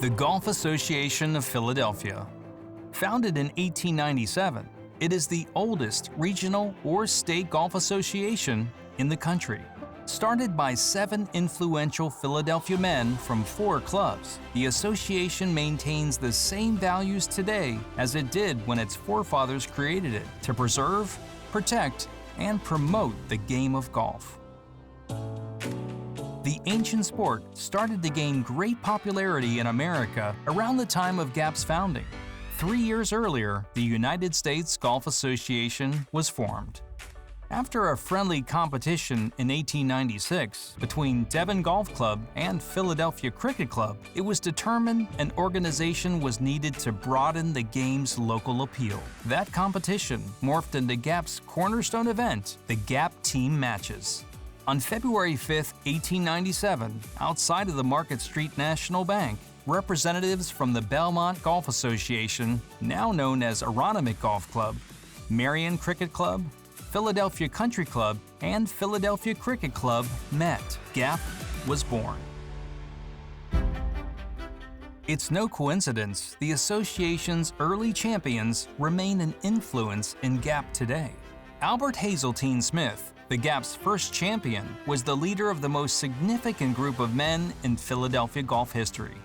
The Golf Association of Philadelphia. Founded in 1897, it is the oldest regional or state golf association in the country. Started by 7 influential Philadelphia men from 4 clubs, the association maintains the same values today as it did when its forefathers created it, to preserve, protect, and promote the game of golf. The ancient sport started to gain great popularity in America around the time of GAP's founding. 3 years earlier, the United States Golf Association was formed. After a friendly competition in 1896 between Devon Golf Club and Philadelphia Cricket Club, it was determined an organization was needed to broaden the game's local appeal. That competition morphed into GAP's cornerstone event, the GAP Team Matches. On February 5, 1897, outside of the Market Street National Bank, representatives from the Belmont Golf Association, now known as Aronimink Golf Club, Marion Cricket Club, Philadelphia Country Club, and Philadelphia Cricket Club met. GAP was born. It's no coincidence the association's early champions remain an influence in GAP today. Albert Hazeltine Smith, the GAP's first champion, was the leader of the most significant group of men in Philadelphia golf history.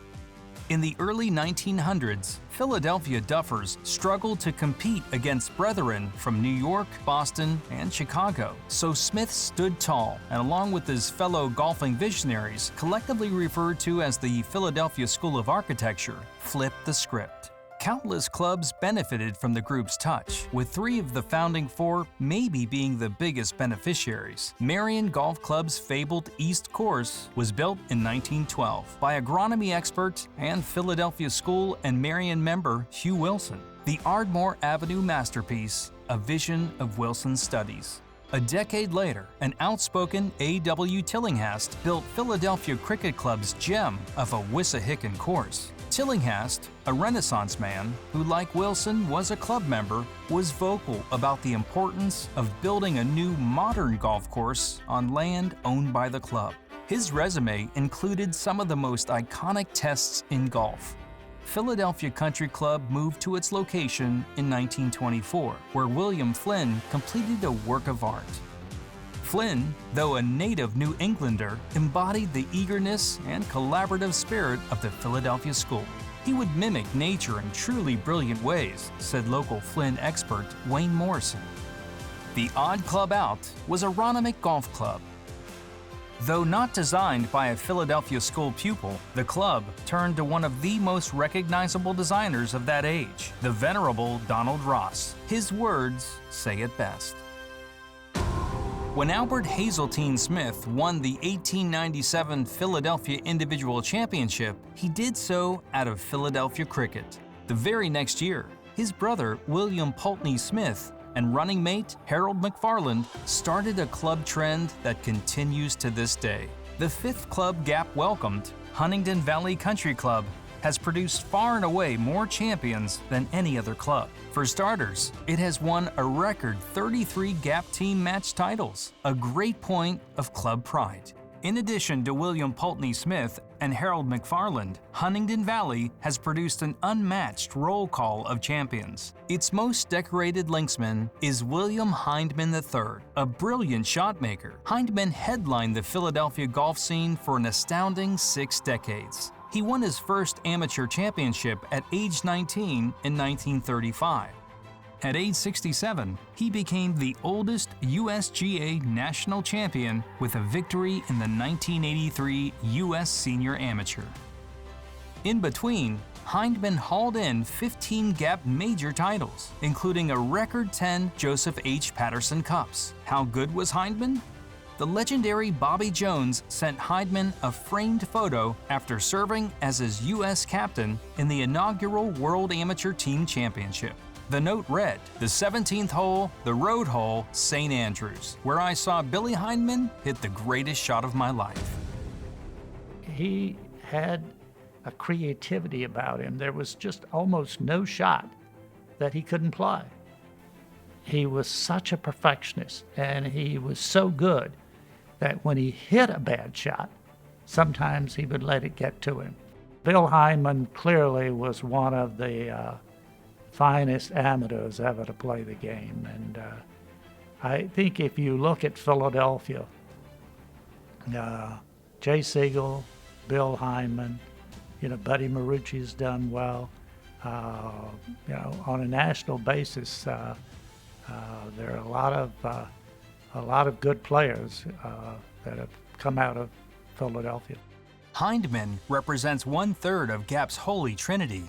In the early 1900s, Philadelphia Duffers struggled to compete against brethren from New York, Boston, and Chicago. So Smith stood tall and, along with his fellow golfing visionaries, collectively referred to as the Philadelphia School of Architecture, flipped the script. Countless clubs benefited from the group's touch, with 3 of the founding 4 maybe being the biggest beneficiaries. Marion Golf Club's fabled East Course was built in 1912 by agronomy expert and Philadelphia School and Marion member Hugh Wilson. The Ardmore Avenue masterpiece, a vision of Wilson's studies. A decade later, an outspoken A.W. Tillinghast built Philadelphia Cricket Club's gem of a Wissahickon course. Tillinghast, a Renaissance man who, like Wilson, was a club member, was vocal about the importance of building a new modern golf course on land owned by the club. His resume included some of the most iconic tests in golf. Philadelphia Country Club moved to its location in 1924, where William Flynn completed a work of art. Flynn, though a native New Englander, embodied the eagerness and collaborative spirit of the Philadelphia School. He would mimic nature in truly brilliant ways, said local Flynn expert Wayne Morrison. The odd club out was Aronimink Golf Club. Though not designed by a Philadelphia School pupil, the club turned to one of the most recognizable designers of that age, the venerable Donald Ross. His words say it best. When Albert Hazeltine Smith won the 1897 Philadelphia Individual Championship, he did so out of Philadelphia cricket. The very next year, his brother William Pulteney Smith and running mate Harold McFarland started a club trend that continues to this day. The 5th club GAP welcomed, Huntingdon Valley Country Club, has produced far and away more champions than any other club. For starters, it has won a record 33 GAP team match titles, a great point of club pride. In addition to William Pulteney Smith and Harold McFarland, Huntingdon Valley has produced an unmatched roll call of champions. Its most decorated linksman is William Hindman III, a brilliant shot maker. Hindman headlined the Philadelphia golf scene for an astounding 6 decades. He won his first amateur championship at age 19 in 1935. At age 67, he became the oldest USGA national champion with a victory in the 1983 U.S. Senior Amateur. In between, Hindman hauled in 15 GAP major titles, including a record 10 Joseph H. Patterson Cups. How good was Hindman? The legendary Bobby Jones sent Hindman a framed photo after serving as his U.S. captain in the inaugural World Amateur Team Championship. The note read, "The 17th hole, the road hole, St. Andrews, where I saw Billy Hindman hit the greatest shot of my life." He had a creativity about him. There was just almost no shot that he couldn't play. He was such a perfectionist, and he was so good that when he hit a bad shot, sometimes he would let it get to him. Bill Hindman clearly was one of the finest amateurs ever to play the game. And I think if you look at Philadelphia, Jay Siegel, Bill Hindman, Buddy Marucci's done well. On a national basis, there are a lot of good players that have come out of Philadelphia. Hindman represents 1/3 of GAP's Holy Trinity.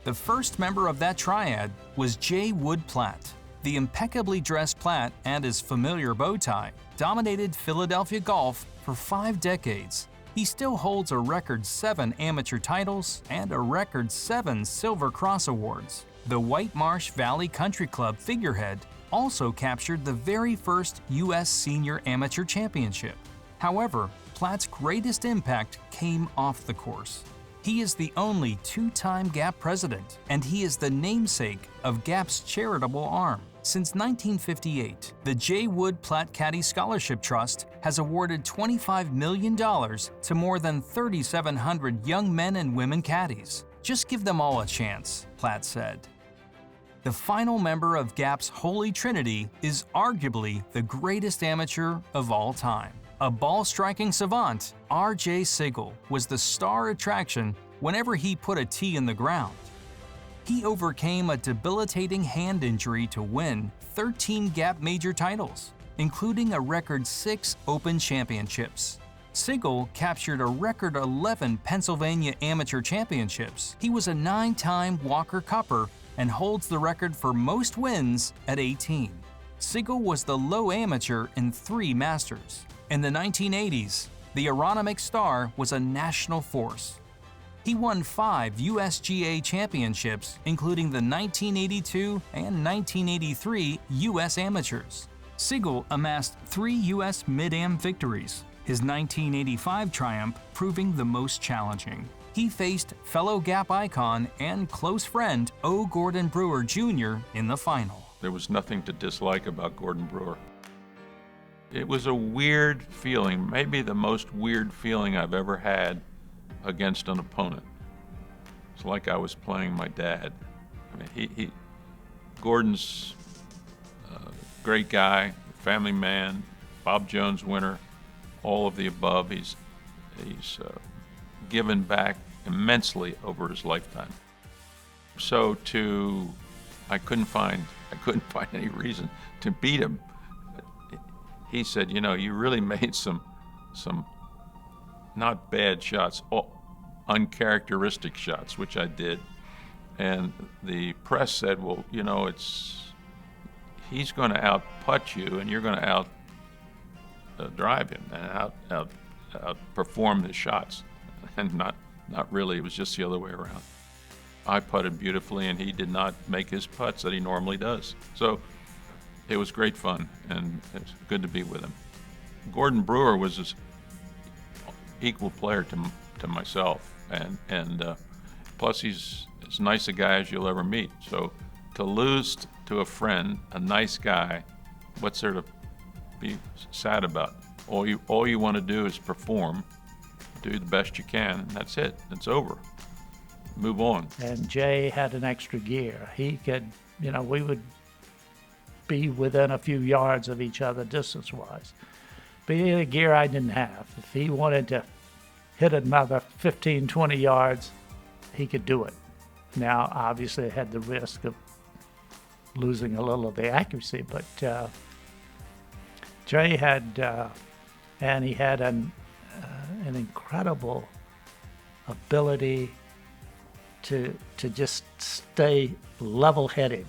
The first member of that triad was J. Wood Platt. The impeccably dressed Platt and his familiar bow tie dominated Philadelphia golf for 5 decades. He still holds a record 7 amateur titles and a record 7 Silver Cross Awards. The White Marsh Valley Country Club figurehead also captured the very first U.S. Senior Amateur Championship. However, Platt's greatest impact came off the course. He is the only 2-time GAP president, and he is the namesake of GAP's charitable arm. Since 1958, the J. Wood Platt Caddy Scholarship Trust has awarded $25 million to more than 3,700 young men and women caddies. Just give them all a chance, Platt said. The final member of GAP's Holy Trinity is arguably the greatest amateur of all time. A ball-striking savant, R.J. Siegel was the star attraction whenever he put a tee in the ground. He overcame a debilitating hand injury to win 13 GAP major titles, including a record 6 Open Championships. Siegel captured a record 11 Pennsylvania Amateur Championships. He was a 9-time Walker Cupper and holds the record for most wins at 18. Siegel was the low amateur in 3 Masters. In the 1980s, the Aronimink star was a national force. He won 5 USGA championships, including the 1982 and 1983 U.S. Amateurs. Siegel amassed 3 U.S. Mid-Am victories, his 1985 triumph proving the most challenging. He faced fellow GAP icon and close friend O. Gordon Brewer Jr. in the final. There was nothing to dislike about Gordon Brewer. It was a weird feeling, maybe the most weird feeling I've ever had against an opponent. It's like I was playing my dad. I mean, Gordon's a great guy, family man, Bob Jones winner, all of the above. He's given back immensely over his lifetime. So I couldn't find any reason to beat him. He said, you really made some not bad shots, uncharacteristic shots, which I did. And the press said, well, he's going to out-putt you and you're going to out-drive him and out-perform his shots. And not really, it was just the other way around. I putted beautifully and he did not make his putts that he normally does. So it was great fun, and it's good to be with him. Gordon Brewer was an equal player to myself, and plus he's as nice a guy as you'll ever meet. So to lose to a friend, a nice guy, what's there to be sad about? All you want to do is perform, do the best you can, and that's it. It's over. Move on. And Jay had an extra gear. He could, we would be within a few yards of each other distance-wise. But he had a gear I didn't have. If he wanted to hit another 15, 20 yards, he could do it. Now, obviously, it had the risk of losing a little of the accuracy, but Jay had, and he had an incredible ability to just stay level-headed.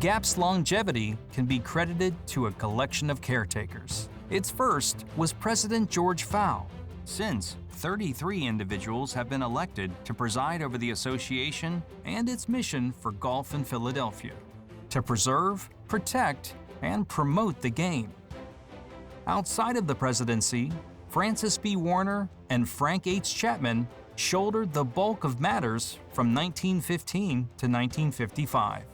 GAP's longevity can be credited to a collection of caretakers. Its first was President George Fow. Since, 33 individuals have been elected to preside over the association and its mission for golf in Philadelphia, to preserve, protect, and promote the game. Outside of the presidency, Francis B. Warner and Frank H. Chapman shouldered the bulk of matters from 1915 to 1955.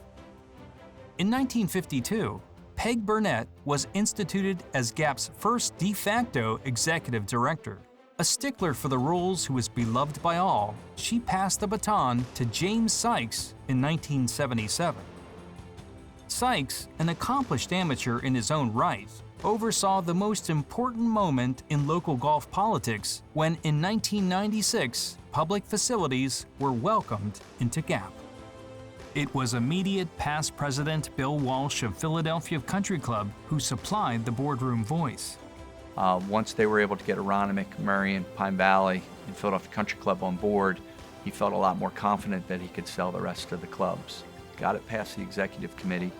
In 1952, Peg Burnett was instituted as GAP's first de facto executive director. A stickler for the rules who was beloved by all, she passed the baton to James Sykes in 1977. Sykes, an accomplished amateur in his own right, oversaw the most important moment in local golf politics when, in 1996, public facilities were welcomed into GAP. It was immediate past president Bill Walsh of Philadelphia Country Club who supplied the boardroom voice. Once they were able to get Aronimink, Marion, Pine Valley, and Philadelphia Country Club on board, he felt a lot more confident that he could sell the rest of the clubs. Got it past the executive committee,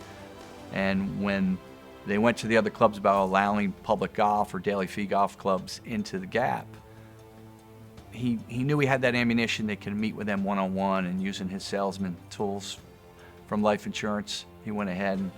and when they went to the other clubs about allowing public golf or daily fee golf clubs into the GAP, he knew he had that ammunition. They could meet with them one-on-one, and using his salesman tools from life insurance, he went ahead and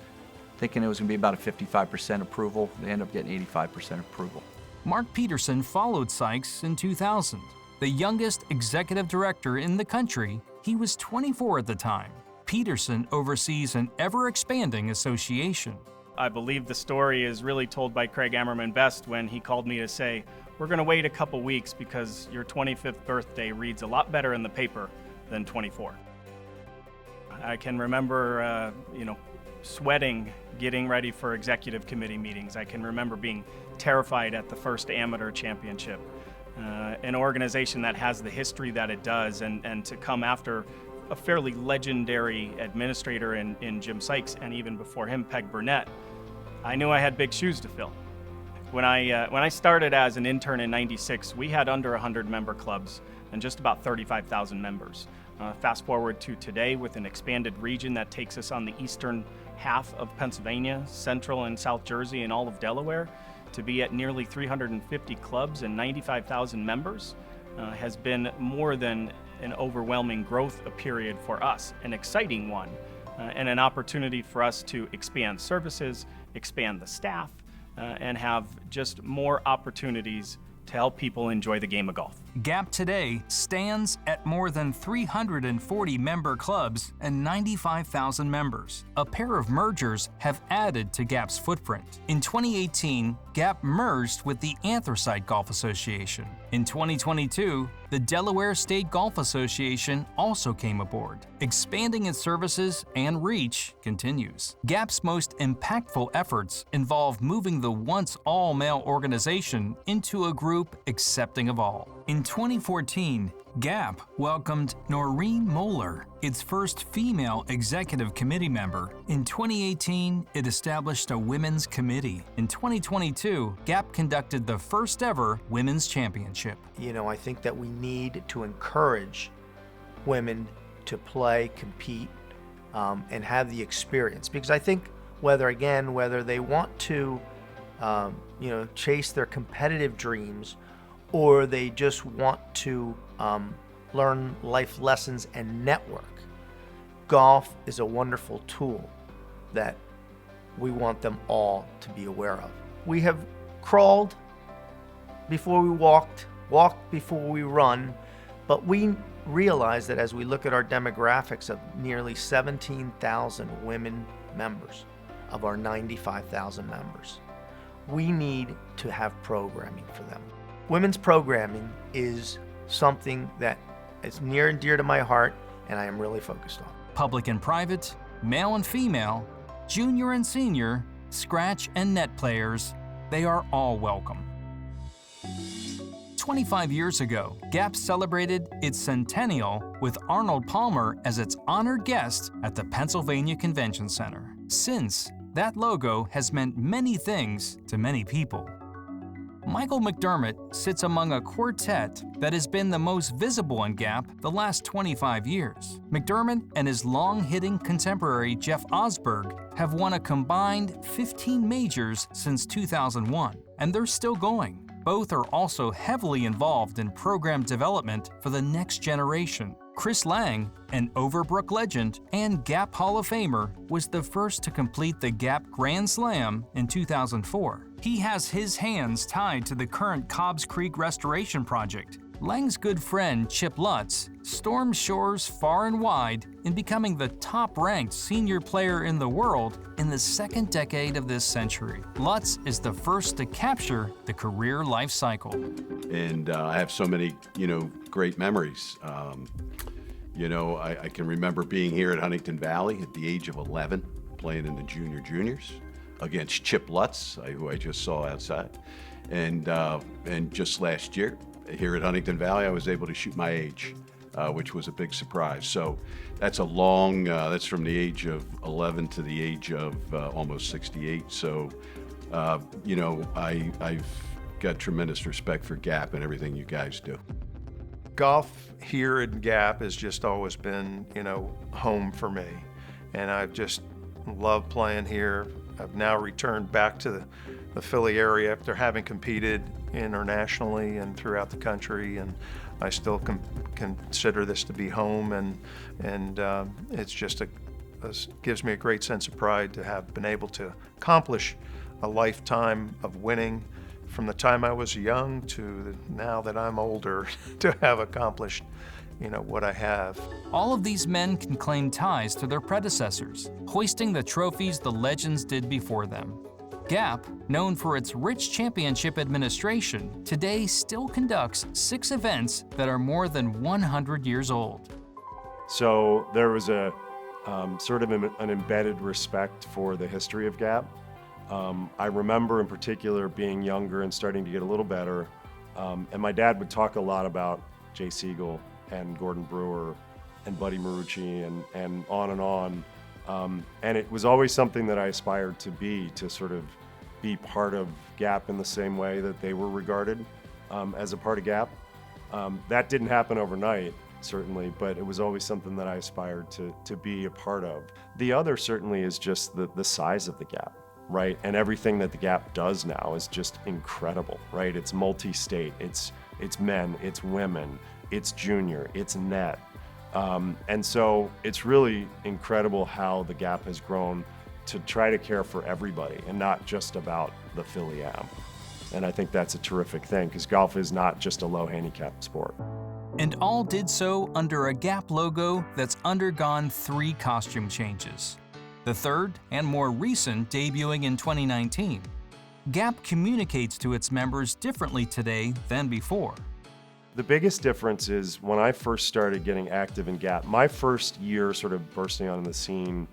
thinking it was going to be about a 55% approval. They ended up getting 85% approval. Mark Peterson followed Sykes in 2000. The youngest executive director in the country, he was 24 at the time. Peterson oversees an ever-expanding association. I believe the story is really told by Craig Ammerman best when he called me to say, "We're going to wait a couple weeks because your 25th birthday reads a lot better in the paper than 24. I can remember, sweating getting ready for executive committee meetings. I can remember being terrified at the first amateur championship. An organization that has the history that it does, and to come after a fairly legendary administrator in Jim Sykes, and even before him, Peg Burnett, I knew I had big shoes to fill. When I started as an intern in '96, we had under 100 member clubs and just about 35,000 members. Fast forward to today with an expanded region that takes us on the eastern half of Pennsylvania, central and South Jersey, and all of Delaware, to be at nearly 350 clubs and 95,000 members has been more than an overwhelming growth period for us, an exciting one, and an opportunity for us to expand services, expand the staff, and have just more opportunities to help people enjoy the game of golf. GAP today stands at more than 340 member clubs and 95,000 members. A pair of mergers have added to GAP's footprint. In 2018, GAP merged with the Anthracite Golf Association. In 2022, the Delaware State Golf Association also came aboard. Expanding its services and reach continues. GAP's most impactful efforts involve moving the once all-male organization into a group accepting of all. In 2014, GAP welcomed Noreen Moeller, its first female executive committee member. In 2018, it established a women's committee. In 2022, GAP conducted the first ever women's championship. I think that we need to encourage women to play, compete, and have the experience. Because I think whether they want to, chase their competitive dreams, or they just want to learn life lessons and network, golf is a wonderful tool that we want them all to be aware of. We have crawled before we walked before we run, but we realize that as we look at our demographics of nearly 17,000 women members of our 95,000 members, we need to have programming for them. Women's programming is something that is near and dear to my heart, and I am really focused on. Public and private, male and female, junior and senior, scratch and net players, they are all welcome. 25 years ago, GAP celebrated its centennial with Arnold Palmer as its honored guest at the Pennsylvania Convention Center. Since, that logo has meant many things to many people. Michael McDermott sits among a quartet that has been the most visible in GAP the last 25 years. McDermott and his long-hitting contemporary Jeff Osberg have won a combined 15 majors since 2001, and they're still going. Both are also heavily involved in program development for the next generation. Chris Lang, an Overbrook legend and GAP Hall of Famer, was the first to complete the GAP Grand Slam in 2004. He has his hands tied to the current Cobbs Creek restoration project, Lang's good friend Chip Lutz stormed shores far and wide in becoming the top-ranked senior player in the world in the second decade of this century. Lutz is the first to capture the career life cycle. And I have so many, great memories. I can remember being here at Huntington Valley at the age of 11, playing in the juniors against Chip Lutz, who I just saw outside. And just last year, here at Huntington Valley, I was able to shoot my age, which was a big surprise. So that's that's from the age of 11 to the age of almost 68. So, I've got tremendous respect for GAP and everything you guys do. Golf here at GAP has just always been, home for me. And I've just loved playing here. I've now returned back to the Philly area after having competed internationally and throughout the country, and I still consider this to be home, and it's just gives me a great sense of pride to have been able to accomplish a lifetime of winning from the time I was young to now that I'm older to have accomplished what I have. All of these men can claim ties to their predecessors, hoisting the trophies the legends did before them. GAP, known for its rich championship administration, today still conducts 6 events that are more than 100 years old. So there was a sort of an embedded respect for the history of GAP. I remember in particular being younger and starting to get a little better, and my dad would talk a lot about Jay Siegel and Gordon Brewer and Buddy Marucci and on. And it was always something that I aspired to be, to sort of be part of GAP in the same way that they were regarded as a part of GAP. That didn't happen overnight, certainly, but it was always something that I aspired to be a part of. The other certainly is just the size of the GAP, right? And everything that the GAP does now is just incredible, right? It's multi-state, it's men, it's women, it's junior, it's net. And so it's really incredible how the GAP has grown to try to care for everybody and not just about the Philly Am. And I think that's a terrific thing, because golf is not just a low handicap sport. And all did so under a GAP logo that's undergone 3 costume changes. The third and more recent debuting in 2019. GAP communicates to its members differently today than before. The biggest difference is when I first started getting active in GAP, my first year sort of bursting onto the scene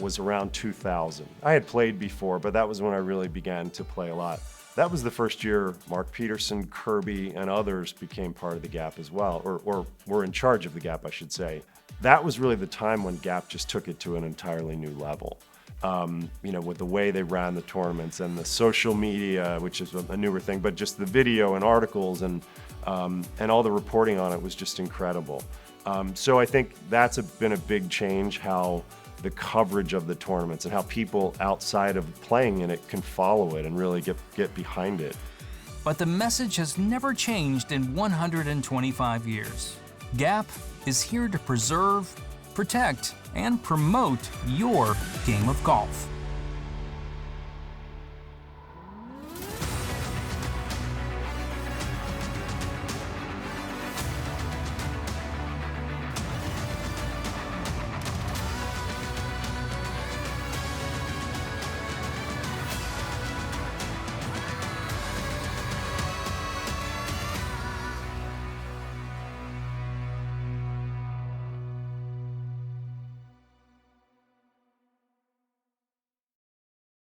was around 2000. I had played before, but that was when I really began to play a lot. That was the first year Mark Peterson, Kirby, and others became part of the GAP as well, or were in charge of the GAP, I should say. That was really the time when GAP just took it to an entirely new level. With the way they ran the tournaments and the social media, which is a newer thing, but just the video and articles and all the reporting on it was just incredible. So I think that's been a big change, how the coverage of the tournaments and how people outside of playing in it can follow it and really get behind it. But the message has never changed in 125 years. GAP is here to preserve, protect, and promote your game of golf.